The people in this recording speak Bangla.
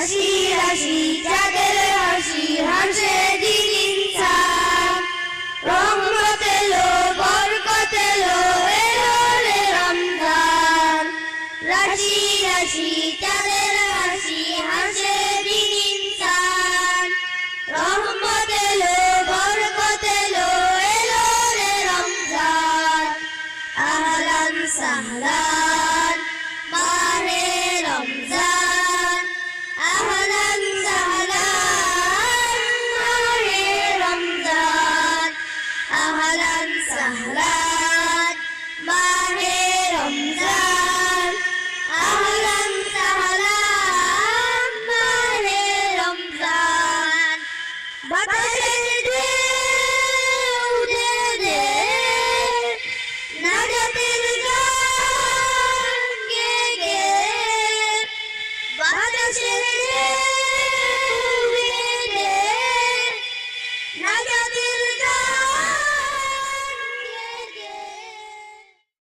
রাশি রাশি চাঁদের হাসি হাসে দিন ইনসান রহমত এলো বরকত এলো এলো রে রমজান রাশি রাশি চাঁদের হাসি হাসে দিন ইনসান রহমত এলো বরকত এলো এলো রে রমজান আহলান সাহলান মাহে রমজান আহলান সাহলান মাহে রমজান আহলান সাহলান মাহে রমজান আহলান সাহলান মাহে রমজান বাতাসের ঢেউ দে দে নাজাতের গান গে গে বাতাসের ঢেউ দে দে নাজাতের